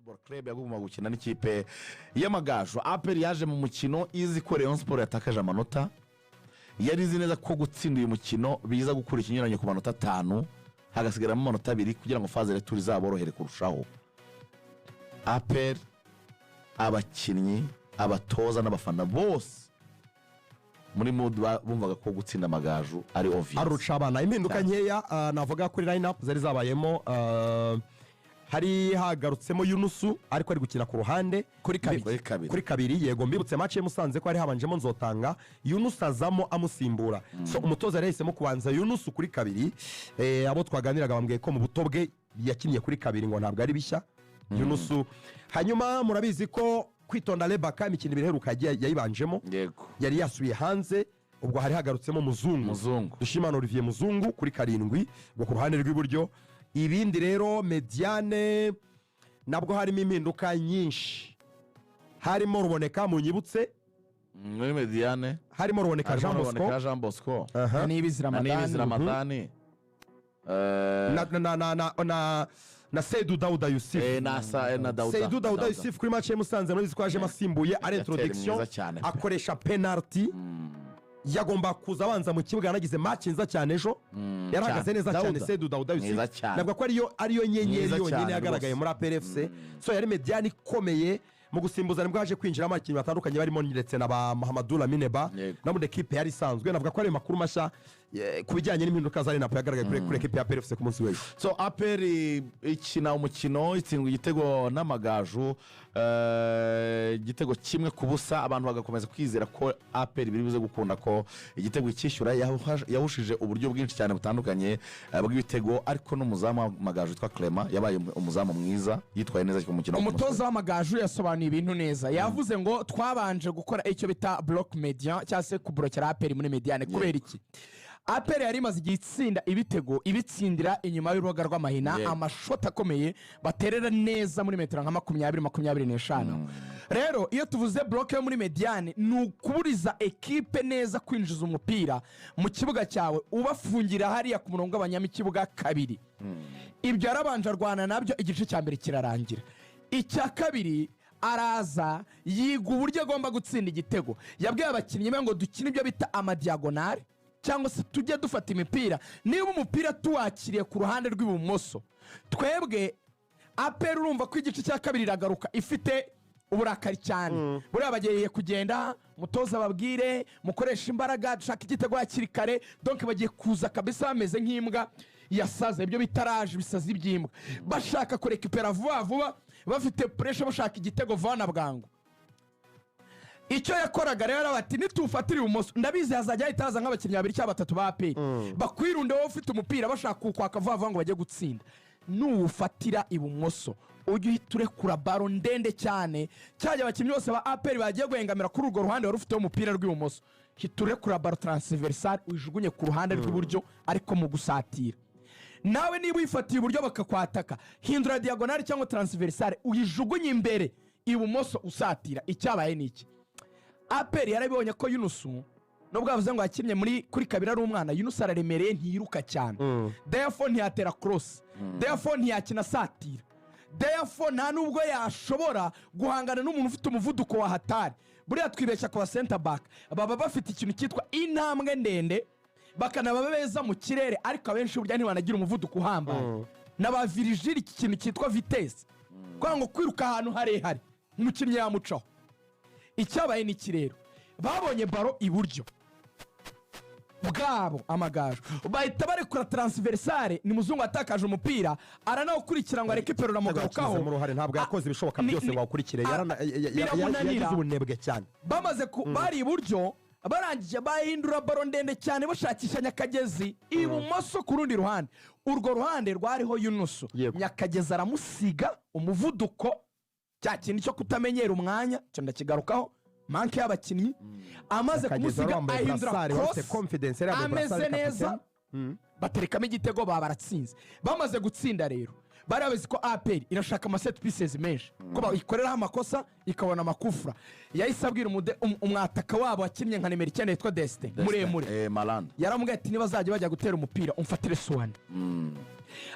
Football Club yagomba gukina n'ikipe y'Amagaju. APR yaje mu mukino izi ko Rayon Sport yatakaje amanota, yari izi neza ko gutsinda uyu mukino biza gukura ikinyuranyo ku manota 5 hagasigaramo amanota 2 kugira ngo phase retour izaborohere kurushaho. APR, abakinnyi, abatoza n'abafana bose muri mood bumvaga ko gutsinda Amagaju ari obvious. Arucabana impinduka nkeya navuga kuri line up zari zabayemo hari hagarutsemo Yunusu ariko ari gukina ku ruhande kuri kabiri. Yego mbibutse match Musanze ko ari habanjemo Nzotanga, Yunusu azamo amusimbura. So umutoza yahisemo kubanza Yunusu kuri kabiri. Abo twaganiraga bambwiye ko mu buto bwe yakinnye kuri kabiri ngo ntabwo ari bishya Yunusu. Hanyuma murabizi ko kwitonda Rebaka imikino biheruka yayibanjemo, yari yasubiye hanze, ubwo hari hagarutsemo Muzungu Dushimana Olivier Muzungu kuri 7 ngo ku ruhande rw'iburyo. Ibindi rero Mediane nabwo harimo impinduka nyinshi, harimo Ruboneka mu nyibutse muri Mediane, harimo Ruboneka Jean Bosco n'Ibizira Ramadani na Seydou Daouda Yusuf Seydou Daouda Yusuf kuri match Musanze no twaje masimbuye ari introduction akoresha penalty. Yagomba kuza abanza mu kibuga, yanagize match nza cyane ejo, yarahagaze neza cyane Seydou Daouda Yusuf. Nabwo ko ariyo nyenyeri yonyine yagaragaye muri APR FC. So yari Mediane ikomeye mu gusimbuza, nibwo haje kwinjira abakinnyi batandukanye barimo ndetse na ba Mahamadou Lamineba na muri equipe yari isanzwe. Navuga ko ari makuru mashya kubijyanye n'impinduka zari napo yagaragaye kuri equipe ya APR FC ku munsi w'ejo. So APR ikina umukino itsindwa igitego n'Amagaju, igitego kimwe ku busa. Abantu bagakomeza kwizera ko APR biri buze gukunda ko igitego cyishyura yahushije uburyo bwinshi cyane butandukanye bw'ibitego, ariko n'umuzamu w'Amagaju witwa Clement yabaye umuzamu mwiza, yitwaye neza ku mukino. Umutoza w'Amagaju yasobanuye ibintu neza, yavuze ngo twabanje gukora icyo bita block median cyangwa se kuburokera APR muri Mediane. Kubera iki? APR yari imaze igihe itsinda ibitego ibitsindira inyuma y'urubaga rw'amahina, amashoti akomeye baterera neza muri metero nka 20-25. Rero iyo tuvuze block yo muri Mediane ni ukuburiza ekipe neza kwinjiza umupira mu kibuga cyawe, ubafungira hariya ku murongo w'abanyamikibuga kabiri. Ibyo yarabanje arwana nabyo, igice cya mbere kirarangira. Icya kabiri araza yiga uburyo agomba gutsinda igitego. Yabwiye abakinnyi be ngo dukine ibyo bita amadiagonale cyangwa se tujye dufata imipira, niba umupira tuwakiriye ku ruhande rw'ibumoso, twebwe APR urumva ko igice cya kabiri iragaruka ifite uburakari cyane. Buriya bagiye kugenda mutoza babwire mukoresha imbaraga dushaka igitego hakiri kare, donc bagiye kuza kabisa bameze nk'imbwa yasaze, ibyo bitaraje bisazi iby'imbwa, bashaka kurekipera vuba bafite pressure, bashaka igitego vana bwangu. Icyo yakoraga rero bati nitufatira ibumoso, ndabizi hazajya itaza nk'abakinnyi 2 cyangwa 3 ba APR bakwirunde wowe ufite umupira bashaka kwaka vuba ngo bajye gutsinda. Nufatira ibumoso ujye uhiturekura baro ndende cyane, cyajya abakinnyi bose ba APR bagiye guhengamira kuri urwo ruhande wari ufite umupira rw'ibumoso, hiturekura baro transversal ujugunye ku ruhande rw'iburyo ariko mu gusatira. Nawe niba uyifatiye uburyo bakakwataka, hindura diagonal cyangwa transversal uyijugunye imbere ibumoso usatira. Icyabaye niki? APR yarabibonye ko Yunusu nubwo avuze ngo yakinnye muri kuri kabiri ari umwana, Yunusu araremereye ntiyiruka cyane, therefore ntiyatera cross, therefore ntiyakina satira, therefore nta nubwo yashobora guhangana n'umuntu ufite umuvuduko wa hatari. Buriya twibeshya ku center back baba bafite ikintu cyitwa intambwe ndende, bakanaba beza mu kirere, ariko abenshi burya ntibanagira umuvuduko uhambaye. N'aba Virgil iki kintu cyitwa vitesse, kwa ngo kwiruka ahantu harehare umukinnyi yamucaho. Icyabaye ni kirero babonye baro iburyo bwabo Amagaju bahita barekura transversale, ni Muzungu atakaje umupira aranawukurikira ngo arekipero namugarukaho mu ruhare, ntabwo yakoze ibishoboka byose ngo akurikire, yagize ubunebwe cyane. Bamaze bari iburyo, barangije bahindura baro ndende cyane bashakisha Nyakagezi ibumoso ku rundi ruhande. Urwo ruhande rwariho Yunusu, Nyakagezi aramusiga umuvuduko, cya kintu cyo kutamenyera umwanya cyo ndakigarukaho, manke y'abakinnyi amaze kumusiga ahindura cross ameze neza, baterekamo igitego baratsinze. Bamaze gutsinda rero bari bazi ko APR irashaka ama set pieces menshi, ko bayikoreraho amakosa ikabona amakufura. Yahise abwira umwataka wabo wakinnye nka nimero 9 yitwa Destin muremure, yaramubwiye ati niba bazajya bajya gutera umupira umfatire Swan.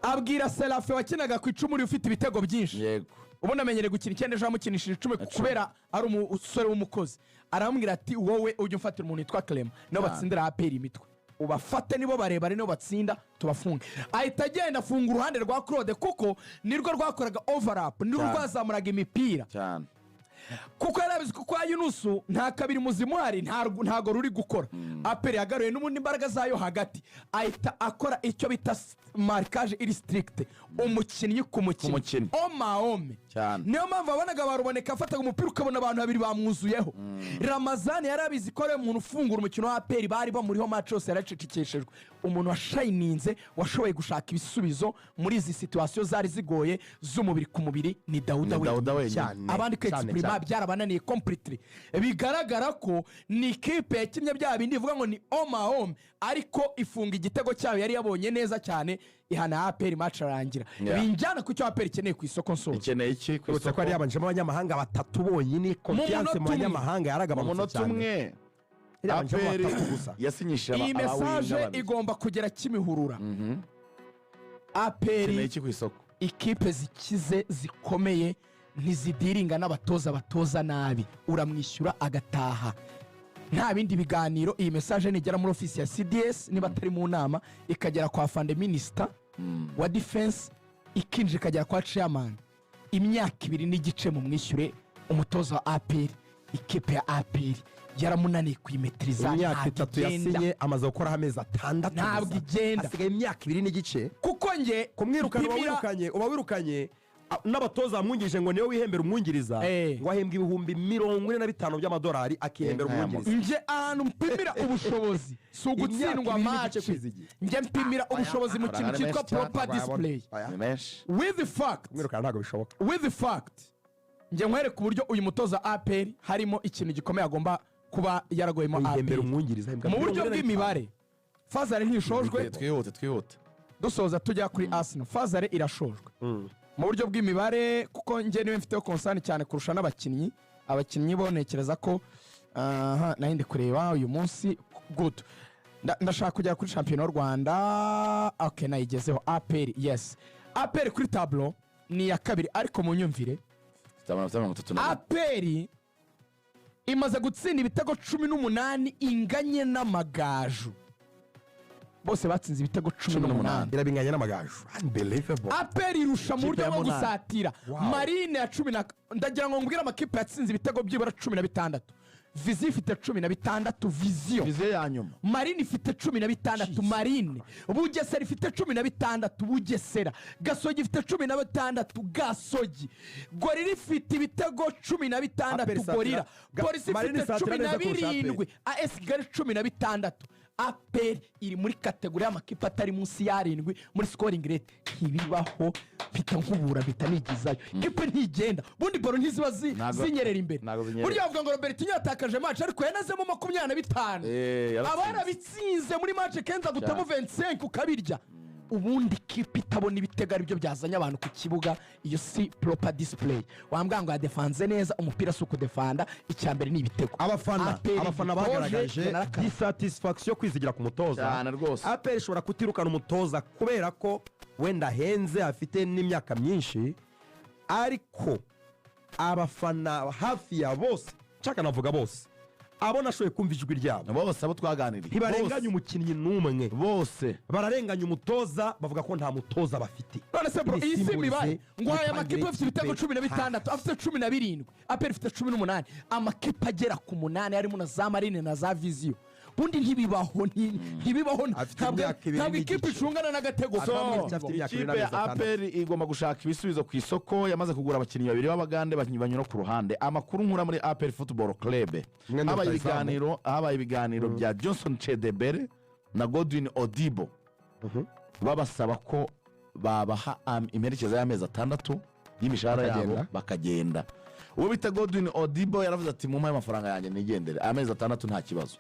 Abwira Serafe wakinaga ku icumuri ufite ibitego byinshi, ubundi amenyereye gukina icyenda ejo yamukinishije 10 kubera ari umusore w'umukozi arambwira ati wowe ujya umfatira umuntu witwa Clement nibo batsindira APR imitwe ubafate nibo barebare nibo batsinda tubafunge ahita agenda afunga uruhande rwa Claude kuko nirwo rwakoraga overlap nirwo rwazamuraga imipira cyane kuko yarabizi kuko Yunusu nta kabiri muzimu hari ntago ruri gukora APR yagaruye n'ubundi imbaraga zayo hagati ahita akora icyo bita marquage iri strict umukinnyi ku mukinnyi ome niyo mpamvu wabonaga baruboneka afataga umupira ukabona abantu babiri bamwuzuyeho Ramazani yarabizi ko ari umuntu ufungura umukino wa APR bari bamuriho match yose yaracecekeshejwe umuntu washayininze washoboye gushaka ibisubizo muri izi situation zari zigoye z'umubiri ku mubiri ni Dauda wenyine abandi kwexprima byarabananiye completely bigaragara ko ni ikipe yakinnye bya bindi ivuga ngo ni home ariko ifunga igitego cyayo yari yabonye neza cyane ihana APR match arangira binjyana ku cyo APR ikeneye ku isoko nso ikeneye iki ku isoko ko ari yabanjemo abanyamahanga batatu bonyine confiance mu banyamahanga yaragabanutse cyane APR yasinyishije iyi message igomba kugera Kimihurura APR ikeneye iki ku isoko ikipe zikize zikomeye ntizidiringa n'abatoza batoza nabi uramwishyura agataha nta bindi biganiro iyi message nigera muri office ya CDS niba atari mu nama ikagera kwa Fande Minister wa Defense ikinje ikagera kwa Chairman imyaka 2 n'igice mu mwishyure umutoza wa APR ikipe ya APR yaramunaniye kwimetriza imyaka 3 yasinye amaze gukora amezi 6 ntabwo igenda asigaye imyaka 2 n'igice kuko nge kumwirukana uba wirukanye n'abatoza bamwungirije ngo niyo wihembera umwungiriza ngo ahembwe ibihumbi 45 by'amadolari akihembera umwungiriza nje ahantu mpimira ubushobozi si ugutsindwa match nje mpimira ubushobozi mu kintu cyitwa proper display with the fact kumwirukana ntabwo bishoboka with the fact nje nkwereka uburyo uyu mutoza APR harimo ikintu gikomeye agomba kuba yaragoyemo APR umwungiriza mu buryo bw'imibare Fazare ntishojwe twihute dusoza tujya kuri Arsenal Fazare irashojwe mu buryo bw'imibare kuko nge niwe mfiteho concern cyane kurusha n'abakinnyi bonekereza ko nahinde kureba uyu munsi good ndashaka kujya kuri champion w'u Rwanda okay nayigezeho APR yes APR kuri tableau ni ya kabiri ariko mu nyumvire APR imaze gutsinda ibitego 18 inganye n'amagaju bose batsinze ibitego 18 irabinganye n'amagaju unbelievable APR irusha mu buryo bwo gusatira Marine ya 10 ndagira ngo mbwira amakipe yatsinze ibitego byibura 16 Vizi ifite 16 Vision ya nyuma Marine ifite 16 Marine Bugesera ifite 16 Bugesera Gasogi ifite 16 Gasogi Gorira ifite ibitego 16 Gorira Polisi ifite 17 AS Kigali 16 APR iri muri kategori y'amakipe atari munsi ya 7 muri scoring rate ntibibaho pita nkubura bita nigizayo kipe ntigenda bundi baro ntiziba zinyerera imbere burya bavuga ngo Robert yatakaje match ariko yanazemo 25 abana bitsinze muri match kenza gutamo 25 ukabirya ubundi kipe itabona ibitego ari byo byazanye abantu ku kibuga iyo si proper display wambwa ngo yadefanze neza umupira suko defanda icyambere ni ibitego abafana bagaragaje dissatisfaction kwizigira ku mutoza cyane rwose APR ishobora kutirukana umutoza kubera ko wenda henze afite n'imyaka myinshi ariko abafana hafi ya bose nshaka navuga bose abo nashoboye kumva ijwi ryabo bose abo twaganiriye ntibarenganya umukinnyi n'umwe bose bararenganya umutoza bavuga ko nta mutoza bafite none se bro iyi si mibaye ngo aya makipe afite ibitego 16 afite 17 APR ifite 18 amakipe agera ku 8 harimo na za Marine na za Vision bundi ntibibaho ntabwo ikipe icungana n'agatego ikipe ya APR igomba gushaka ibisubizo ku isoko yamaze kugura abakinnyi babiri b'abagande banyura ku ruhande amakuru nkura muri APR Football Club habaye ibiganiro bya Johnson Chedebere na Godwin Odibo babasaba ko babaha imperekeza y'amezi 6 y'imishahara yabo bakagenda uwo bita Godwin Odibo yaravuze ati mu amafaranga yanjye nigendere amezi 6 nta kibazo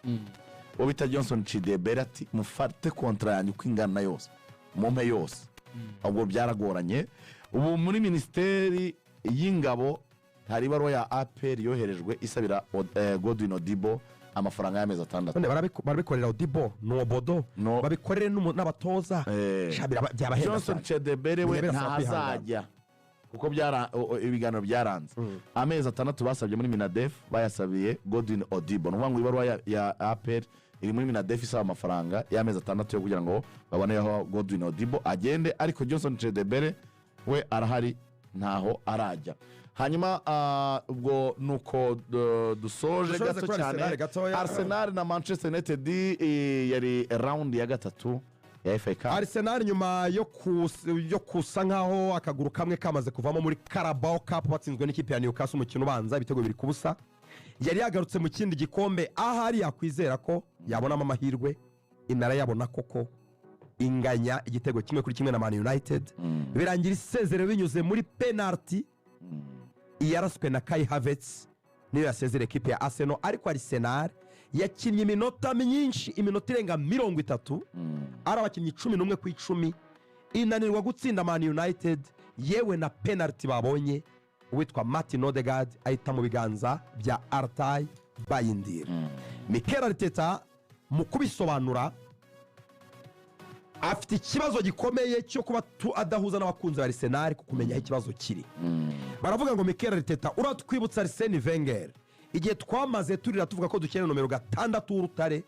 uwo bita Johnson Chidebere ati mufate kontra yanyu kwingana yose mumpe yose ubwo byaragoranye ubu muri ministeri y'ingabo hari ibaruwa ya APR yoherejwe isabira Godwin Odibo amafaranga y'amezi 6 barabikorera Odibo no Bodo babikorere n'abatoza Johnson Chedebere we ntazajya kuko ibiganiro byaranze amezi 6 basabye muri minadef bayasabiye Godwin Odibo ni ukuvuga ngo ibaruwa ya APR iri muri minadef isaba amafaranga y'amezi 6 yo kugira ngo babone aho Godwin Odibo agende, ariko Johnson Chedebere we arahari ntaho arajya. Hanyuma ubwo nuko dusoje gato cyane Arsenal na Manchester United yari round ya gatatu ya FA Cup. Arsenal nyuma yo kusa nkaho akaguru kamwe kamaze kuvamo muri Carabao Cup batsinzwe n'ikipe ya Newcastle umukino ubanza ibitego 2-0, yari yagarutse mu kindi gikombe ahari yakwizera ko yabonamo amahirwe inara yabona koko inganya igitego 1-1 na Man United birangira isezerero binyuze muri penalty yaraswe na Kai Havertz niyo yasezera ekipe ya Arsenal, ariko Arsenal yakinnye iminota myinshi, iminota irenga 30 ari abakinnyi 11 ku 10 inanirwa gutsinda Man United, yewe na penalty babonye uwitwa Martin Odegaard ahita mu biganza bya Altay Bayindir. Mikel Arteta mu kubisobanura afite ikibazo gikomeye cyo kuba adahuza n'abakunzi ba Arsenal ku kumenya ikibazo kiri. Baravuga ngo Mikel Arteta uratwibutsa Arsene Wenger igihe twamaze turira tuvuga ko dukeneye nomero 6 w'urutare,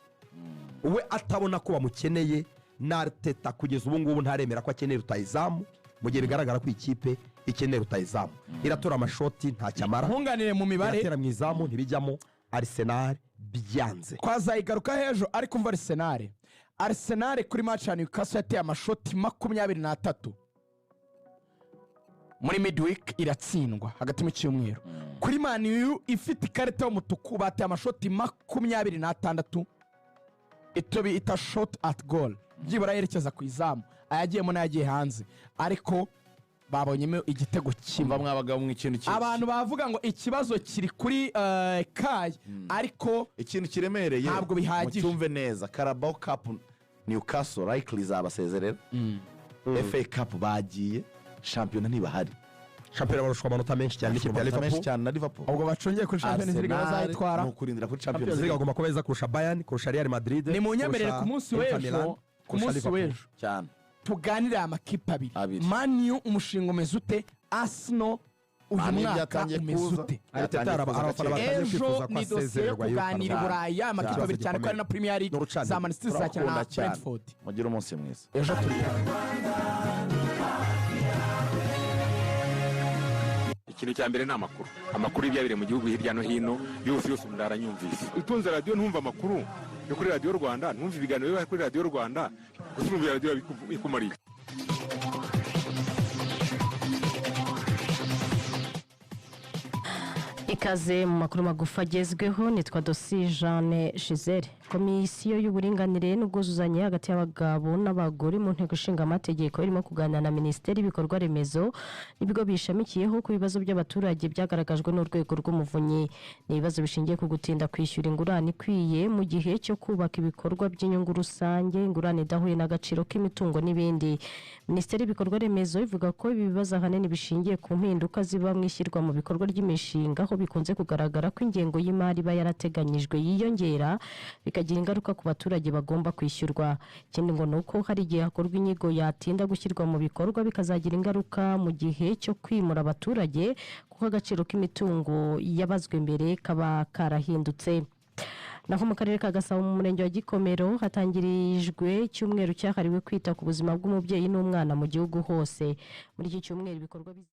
we atabona ko bamukeneye, na Arteta kugeza ubu ngubu ntaremera ko akeneye rutayizamu mu gihe bigaragara ko ikipe ikeneye rutayizamu. Iratora amashoti nta cyamara, nkunganire mu mibare iratera mu izamu ntibijyamo, Arsenal byanze twazayigaruka hejo. ariko umva Arsenal kuri match ya Newcastle yateye amashoti 23 muri midweek iratsindwa hagati mu cyumweru. Kuri Man U ifite ikarita y'umutuku bateye amashoti 26 itobi ita shot at goal, byibura yerekeza ku izamu, ayagiyemo n'ayagiye hanze, ariko babonyemo igitego kimwe. Mwabagabo mu ikintu cyinshi abantu bavuga ngo ikibazo kiri kuri Kai, ariko ikintu kiremereye ntabwo bihagije. Mucyumve neza, Carabao Cup Newcastle likely zabasezerera, FA Cup bagiye, shampiyona ntibahari, shampiyona barushwa amanota menshi cyane n'ikipe ya Liverpool. ubwo bacongeye kuri Champions League bazayitwara, nukurindira kuri Champions League League agomba kubeza kurusha Bayern, kurusha Real Madrid. ni munyemerere ku munsi w'ejo cyane tuganire amakipe abiri. Man U umushinga umeze ute? Arsenal uyu mwaka umeze ute? Ejo ni dosiye yo kuganira i Burayi amakipe abiri cyane ko ari na Premier League za Man City zakina na Brentford. Mugire umunsi mwiza. Ejo turi ikintu cya mbere ni amakuru y'ibyabire mu gihugu hirya no hino yose umuntu aranyumvise. Utunze radio ntumva amakuru yo kuri Radio Rwanda, ntumva ibiganiro biba kuri Radio Rwanda, gusa radio bikumariye. Ikaze mu makuru magufa agezweho, nitwa Dosi Jeanne Giselle. Komisiyo y'uburinganire n'ubwuzuzanye hagati y'abagabo n'abagore mu nteko ishinga amategeko irimo kuganira na Minisiteri y'ibikorwa remezo n'ibigo bishamikiyeho ku bibazo by'abaturage byagaragajwe n'urwego rw'umuvunyi. Ni ibibazo bishingiye ku gutinda kwishyura ingurane ikwiye mu gihe cyo kubaka ibikorwa by'inyungu rusange, ingurane idahuye n'agaciro k'imitungo n'ibindi. Minisiteri y'ibikorwa remezo ivuga ko ibi bibazo ahanini bishingiye ku mpinduka ziba mu ishyirwa mu bikorwa ry'imishinga, aho bikunze kugaragara ko ingengo y'imari iba yarateganyijwe yiyongera bikagira ingaruka ku baturage bagomba kwishyurwa. Ikindi ngo nuko hari igihe hakorwa inyigo yatinda gushyirwa mu bikorwa bikazagira ingaruka mu gihe cyo kwimura abaturage kuko agaciro k'imitungo yabazwe mbere kaba karahindutse. Naho mu karere ka Gasabo mu murenge wa Gikomero hatangirijwe icyumweru cyahariwe kwita ku buzima bw'umubyeyi n'umwana mu gihugu hose. Muri iki cyumweru ibikorwa